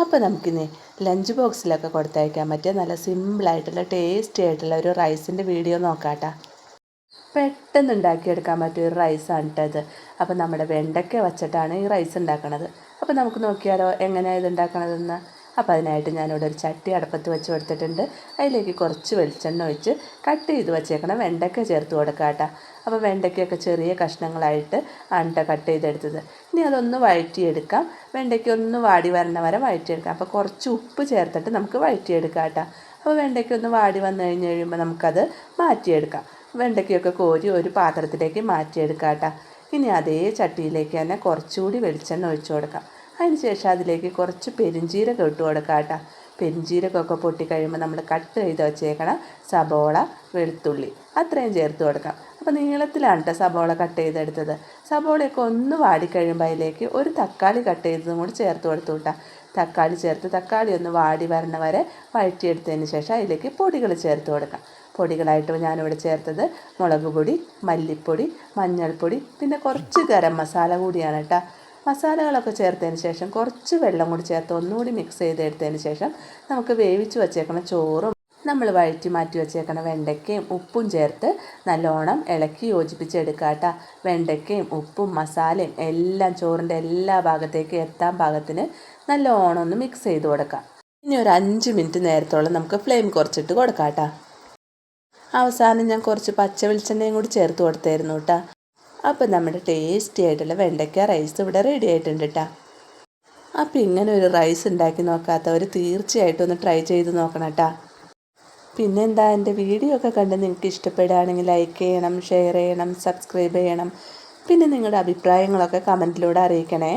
അപ്പോൾ നമുക്കിനി ലഞ്ച് ബോക്സിലൊക്കെ കൊടുത്തയക്കാൻ പറ്റിയ നല്ല സിമ്പിളായിട്ടുള്ള ടേസ്റ്റി ആയിട്ടുള്ള ഒരു റൈസിൻ്റെ വീഡിയോ നോക്കാട്ടോ. പെട്ടെന്ന് ഉണ്ടാക്കിയെടുക്കാൻ പറ്റിയ ഒരു റൈസാണ് കേട്ടോ ഇത്. അപ്പോൾ നമ്മുടെ വെണ്ടയ്ക്ക വച്ചിട്ടാണ് ഈ റൈസ് ഉണ്ടാക്കുന്നത്. അപ്പോൾ നമുക്ക് നോക്കിയാലോ എങ്ങനെയാണ് ഇത് ഉണ്ടാക്കണതെന്ന്. അപ്പോൾ അതിനായിട്ട് ഞാനിവിടെ ഒരു ചട്ടി അടുപ്പത്ത് വെച്ച് കൊടുത്തിട്ടുണ്ട്. അതിലേക്ക് കുറച്ച് വെളിച്ചെണ്ണ ഒഴിച്ച് കട്ട് ചെയ്ത് വെച്ചേക്കണം വെണ്ടയ്ക്ക ചേർത്ത് കൊടുക്കുക കേട്ടോ. അപ്പോൾ വെണ്ടയ്ക്കൊക്കെ ചെറിയ കഷ്ണങ്ങളായിട്ട് ആണ് കട്ട് ചെയ്തെടുത്തത്. ഇനി അതൊന്ന് വഴറ്റിയെടുക്കാം. വെണ്ടയ്ക്ക ഒന്ന് വാടി വരണ വരെ വഴറ്റിയെടുക്കാം. അപ്പോൾ കുറച്ച് ഉപ്പ് ചേർത്തിട്ട് നമുക്ക് വഴറ്റിയെടുക്കാം കേട്ടോ. അപ്പോൾ വെണ്ടയ്ക്ക ഒന്ന് വാടി വന്നു കഴിയുമ്പോൾ നമുക്കത് മാറ്റിയെടുക്കാം. വെണ്ടയ്ക്കൊക്കെ കോരി ഒരു പാത്രത്തിലേക്ക് മാറ്റിയെടുക്കാം കേട്ടോ. ഇനി അതേ ചട്ടിയിലേക്ക് തന്നെ കുറച്ചുകൂടി വെളിച്ചെണ്ണ ഒഴിച്ചു കൊടുക്കാം. അതിന് ശേഷം അതിലേക്ക് കുറച്ച് പെരിഞ്ചീരകം ഇട്ട് കൊടുക്കാം കേട്ടോ. പെരിഞ്ചീരകമൊക്കെ പൊട്ടിക്കഴിയുമ്പോൾ നമ്മൾ കട്ട് ചെയ്ത് വെച്ചേക്കണം സബോള, വെളുത്തുള്ളി അത്രയും ചേർത്ത് കൊടുക്കാം. അപ്പോൾ നീളത്തിലാണ് കേട്ടോ സബോള കട്ട് ചെയ്തെടുത്തത്. സബോളയൊക്കെ ഒന്ന് വാടിക്കഴിയുമ്പോൾ അതിലേക്ക് ഒരു തക്കാളി കട്ട് ചെയ്തതും കൂടി ചേർത്ത് കൊടുത്തു കേട്ടോ. തക്കാളി ചേർത്ത് തക്കാളി ഒന്ന് വാടി വരണ വരെ വഴറ്റിയെടുത്തതിന് ശേഷം അതിലേക്ക് പൊടികൾ ചേർത്ത് കൊടുക്കാം. പൊടികളായിട്ട് ഞാനിവിടെ ചേർത്തത് മുളക് പൊടി, മല്ലിപ്പൊടി, മഞ്ഞൾപ്പൊടി, പിന്നെ കുറച്ച് ഗരം മസാല കൂടിയാണ് കേട്ടോ. മസാലകളൊക്കെ ചേർത്തതിന് ശേഷം കുറച്ച് വെള്ളം കൂടി ചേർത്ത് ഒന്നുകൂടി മിക്സ് ചെയ്തെടുത്തതിന് ശേഷം നമുക്ക് വേവിച്ച് വച്ചേക്കുന്ന ചോറും നമ്മൾ വഴറ്റി മാറ്റി വച്ചേക്കുന്ന വെണ്ടയ്ക്കയും ഉപ്പും ചേർത്ത് നല്ലോണം ഇളക്കി യോജിപ്പിച്ചെടുക്കുക കേട്ടോ. വെണ്ടയ്ക്കയും ഉപ്പും മസാലയും എല്ലാം ചോറിൻ്റെ എല്ലാ ഭാഗത്തേക്ക് എത്താൻ പാകത്തിന് നല്ലോണം ഒന്ന് മിക്സ് ചെയ്ത് കൊടുക്കാം. ഇനി ഒരു 5 മിനിറ്റ് നേരത്തോളം നമുക്ക് ഫ്ലെയിം കുറച്ചിട്ട് കൊടുക്കാം കേട്ടോ. അവസാനം ഞാൻ കുറച്ച് പച്ച വെളിച്ചെണ്ണയും കൂടി ചേർത്ത് കൊടുത്തായിരുന്നു കേട്ടോ. അപ്പോൾ നമ്മുടെ ടേസ്റ്റി ആയിട്ടുള്ള വെണ്ടയ്ക്ക റൈസ് ഇവിടെ റെഡി ആയിട്ടുണ്ട് കേട്ടോ. അപ്പോൾ ഇങ്ങനെ ഒരു റൈസ് ഉണ്ടാക്കി നോക്കാത്തവർ തീർച്ചയായിട്ടും ഒന്ന് ട്രൈ ചെയ്ത് നോക്കണം കേട്ടോ. പിന്നെന്താ, എൻ്റെ വീഡിയോ ഒക്കെ കണ്ട് നിങ്ങൾക്ക് ഇഷ്ടപ്പെടുകയാണെങ്കിൽ ലൈക്ക് ചെയ്യണം, ഷെയർ ചെയ്യണം, സബ്സ്ക്രൈബ് ചെയ്യണം. പിന്നെ നിങ്ങളുടെ അഭിപ്രായങ്ങളൊക്കെ കമൻറ്റിലൂടെ അറിയിക്കണേ.